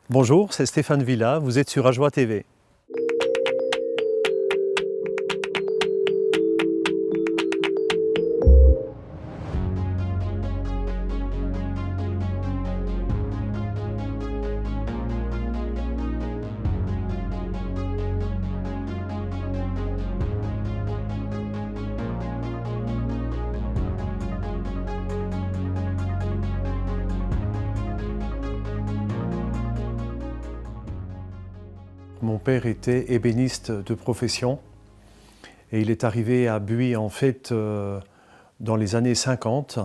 Bonjour, c'est Stéphane Villa, vous êtes sur Ajoie TV. Mon père était ébéniste de profession et il est arrivé à Buis en fait dans les années 50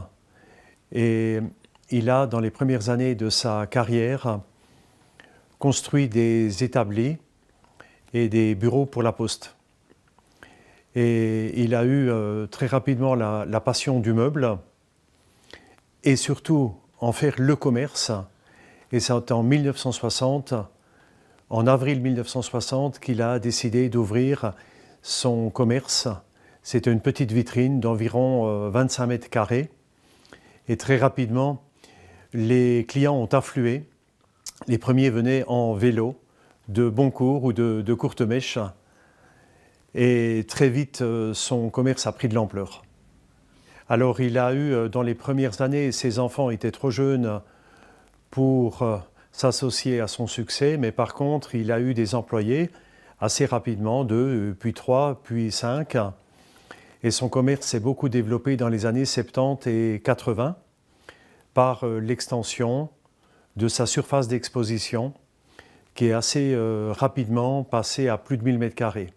et il a dans les premières années de sa carrière construit des établis et des bureaux pour la poste. Et il a eu très rapidement la passion du meuble et surtout en faire le commerce. Et c'est en 1960, en avril 1960, qu'il a décidé d'ouvrir son commerce. C'était une petite vitrine d'environ 25 mètres carrés. Et très rapidement, les clients ont afflué. Les premiers venaient en vélo, de Boncourt ou de Courtemèche. Et très vite, son commerce a pris de l'ampleur. Alors il a eu, dans les premières années, ses enfants étaient trop jeunes pour s'associer à son succès, mais par contre, il a eu des employés assez rapidement, 2, puis 3, puis 5. Et son commerce s'est beaucoup développé dans les années 70 et 80 par l'extension de sa surface d'exposition qui est assez rapidement passée à plus de 1000 mètres carrés.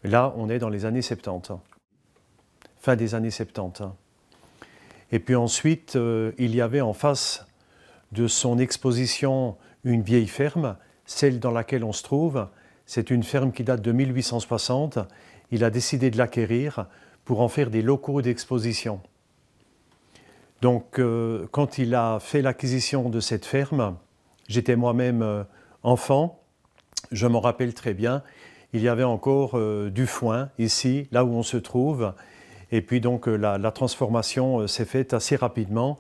Là, on est dans les années 70, fin des années 70. Et puis ensuite, il y avait en face de son exposition une vieille ferme, celle dans laquelle on se trouve. C'est une ferme qui date de 1860. Il a décidé de l'acquérir pour en faire des locaux d'exposition. Donc, quand il a fait l'acquisition de cette ferme, j'étais moi-même enfant, je m'en rappelle très bien, il y avait encore du foin ici, là où on se trouve, et puis donc la transformation s'est faite assez rapidement,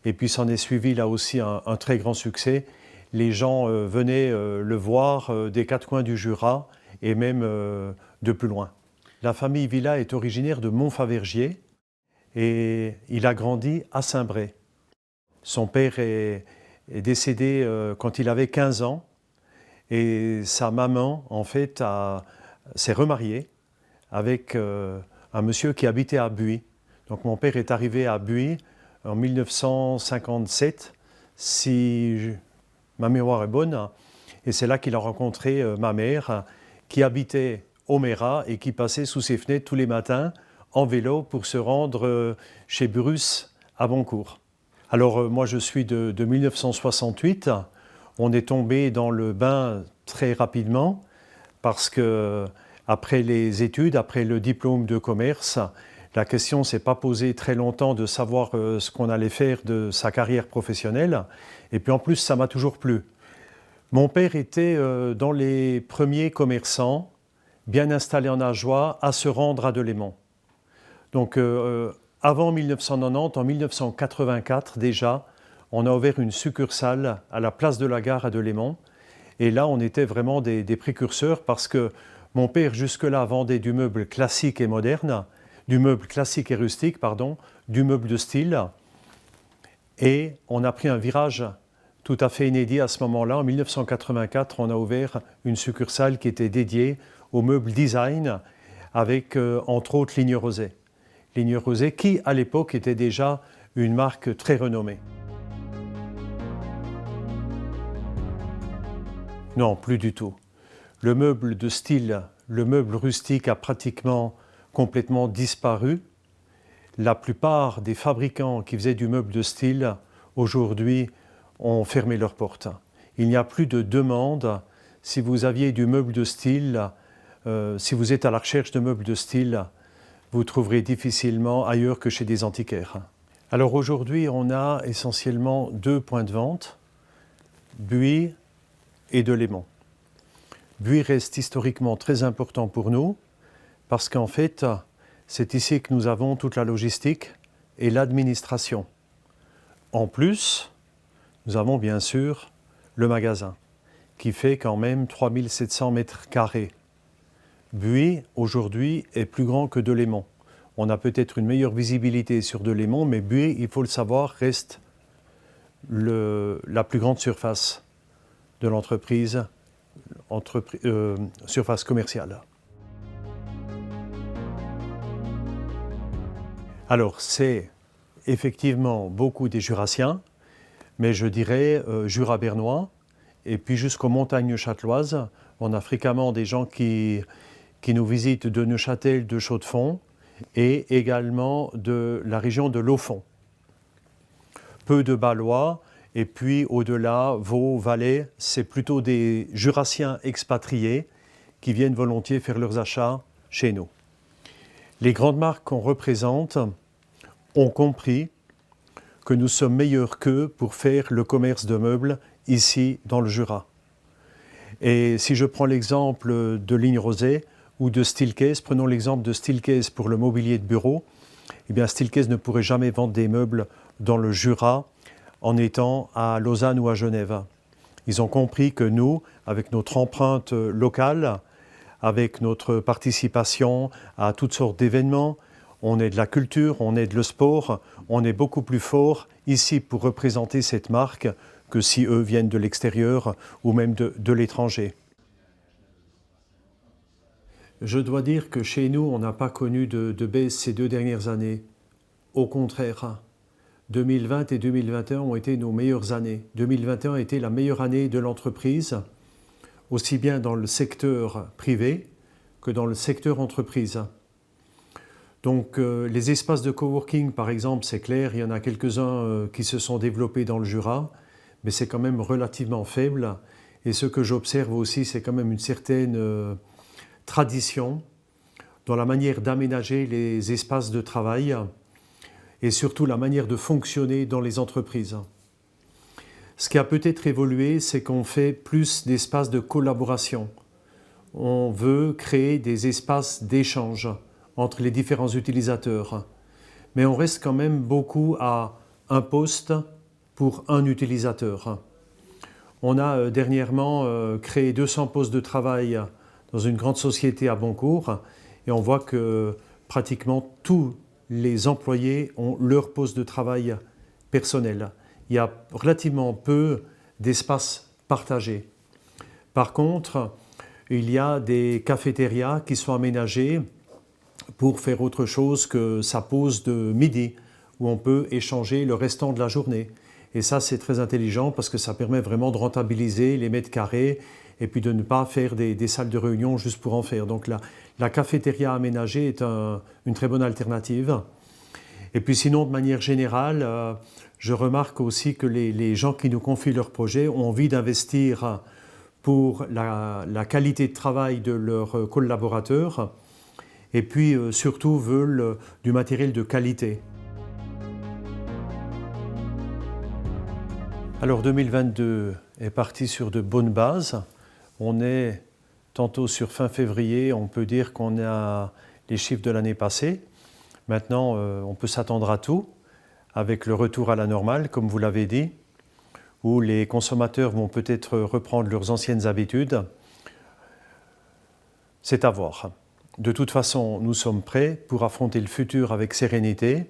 et puis s'en est suivi là aussi un très grand succès. Les gens venaient le voir des quatre coins du Jura, et même de plus loin. La famille Villa est originaire de Montfavergier, et il a grandi à Saint-Bray. Son père est décédé quand il avait 15 ans, et sa maman, en fait, s'est remariée avec un monsieur qui habitait à Buis. Donc mon père est arrivé à Buis en 1957, si ma mémoire est bonne, et c'est là qu'il a rencontré ma mère, qui habitait au Mérat et qui passait sous ses fenêtres tous les matins en vélo pour se rendre chez Bruce à Boncourt. Alors moi je suis de 1968, on est tombé dans le bain très rapidement parce que après les études, après le diplôme de commerce, la question ne s'est pas posée très longtemps de savoir ce qu'on allait faire de sa carrière professionnelle. Et puis en plus, ça m'a toujours plu. Mon père était dans les premiers commerçants, bien installés en Ajoie, à se rendre à Delémont. Donc avant 1990, en 1984 déjà, on a ouvert une succursale à la place de la gare à Delémont. Et là, on était vraiment des précurseurs parce que mon père, jusque-là, vendait du meuble classique et moderne, du meuble classique et rustique, pardon, du meuble de style. Et on a pris un virage tout à fait inédit à ce moment-là. En 1984, on a ouvert une succursale qui était dédiée au meuble design avec, entre autres, Ligne Rosé. Ligne Rosé qui, à l'époque, était déjà une marque très renommée. Non, plus du tout. Le meuble de style, le meuble rustique a pratiquement complètement disparu. La plupart des fabricants qui faisaient du meuble de style, aujourd'hui, ont fermé leurs portes. Il n'y a plus de demande. Si vous aviez du meuble de style, si vous êtes à la recherche de meubles de style, vous trouverez difficilement ailleurs que chez des antiquaires. Alors aujourd'hui, on a essentiellement 2 points de vente, Buis et Delémont. Buis reste historiquement très important pour nous parce qu'en fait, c'est ici que nous avons toute la logistique et l'administration. En plus, nous avons bien sûr le magasin, qui fait quand même 3700 mètres carrés. Buis, aujourd'hui, est plus grand que Delémont. On a peut-être une meilleure visibilité sur Delémont, mais Buis, il faut le savoir, reste la plus grande surface de l'entreprise, surface commerciale. Alors, c'est effectivement beaucoup des Jurassiens, mais je dirais Jura bernois, et puis jusqu'aux montagnes châteloises. On a fréquemment des gens qui nous visitent de Neuchâtel, de Chaux-de-Fonds, et également de la région de Laufont. Peu de Balois, et puis au-delà, Vaud, Valais, c'est plutôt des Jurassiens expatriés qui viennent volontiers faire leurs achats chez nous. Les grandes marques qu'on représente ont compris que nous sommes meilleurs qu'eux pour faire le commerce de meubles ici dans le Jura. Et si je prends l'exemple de Ligne Rosée ou de Steelcase, prenons l'exemple de Steelcase pour le mobilier de bureau, eh bien Steelcase ne pourrait jamais vendre des meubles dans le Jura en étant à Lausanne ou à Genève. Ils ont compris que nous, avec notre empreinte locale, avec notre participation à toutes sortes d'événements, on est de la culture, on est de le sport, on est beaucoup plus fort ici pour représenter cette marque que si eux viennent de l'extérieur ou même de l'étranger. Je dois dire que chez nous, on n'a pas connu de baisse ces 2 dernières années. Au contraire, 2020 et 2021 ont été nos meilleures années. 2021 a été la meilleure année de l'entreprise, aussi bien dans le secteur privé que dans le secteur entreprise. Donc les espaces de coworking, par exemple, c'est clair, il y en a quelques-uns qui se sont développés dans le Jura, mais c'est quand même relativement faible. Et ce que j'observe aussi, c'est quand même une certaine tradition dans la manière d'aménager les espaces de travail et surtout la manière de fonctionner dans les entreprises. Ce qui a peut-être évolué, c'est qu'on fait plus d'espaces de collaboration. On veut créer des espaces d'échange entre les différents utilisateurs. Mais on reste quand même beaucoup à un poste pour un utilisateur. On a dernièrement créé 200 postes de travail dans une grande société à Boncourt et on voit que pratiquement tous les employés ont leur poste de travail personnel. Il y a relativement peu d'espaces partagés. Par contre, il y a des cafétérias qui sont aménagées pour faire autre chose que sa pause de midi, où on peut échanger le restant de la journée. Et ça, c'est très intelligent parce que ça permet vraiment de rentabiliser les mètres carrés et puis de ne pas faire des salles de réunion juste pour en faire. Donc la cafétéria aménagée est une très bonne alternative. Et puis sinon, de manière générale, je remarque aussi que les gens qui nous confient leurs projets ont envie d'investir pour la qualité de travail de leurs collaborateurs et puis surtout veulent du matériel de qualité. Alors 2022 est parti sur de bonnes bases. On est tantôt sur fin février, on peut dire qu'on a les chiffres de l'année passée. Maintenant, on peut s'attendre à tout avec le retour à la normale, comme vous l'avez dit, où les consommateurs vont peut-être reprendre leurs anciennes habitudes. C'est à voir. De toute façon, nous sommes prêts pour affronter le futur avec sérénité.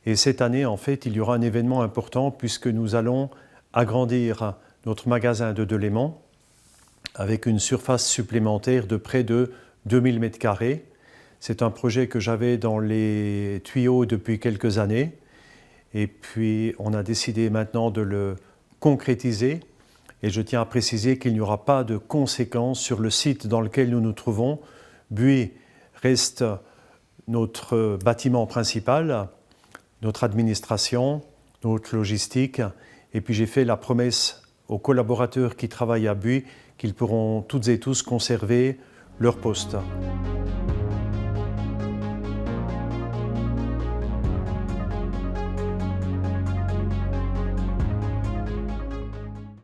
Et cette année, en fait, il y aura un événement important puisque nous allons agrandir notre magasin de Delémont avec une surface supplémentaire de près de 2000 m². C'est un projet que j'avais dans les tuyaux depuis quelques années. Et puis, on a décidé maintenant de le concrétiser. Et je tiens à préciser qu'il n'y aura pas de conséquences sur le site dans lequel nous nous trouvons. Buis reste notre bâtiment principal, notre administration, notre logistique. Et puis j'ai fait la promesse aux collaborateurs qui travaillent à Buis qu'ils pourront toutes et tous conserver leur poste.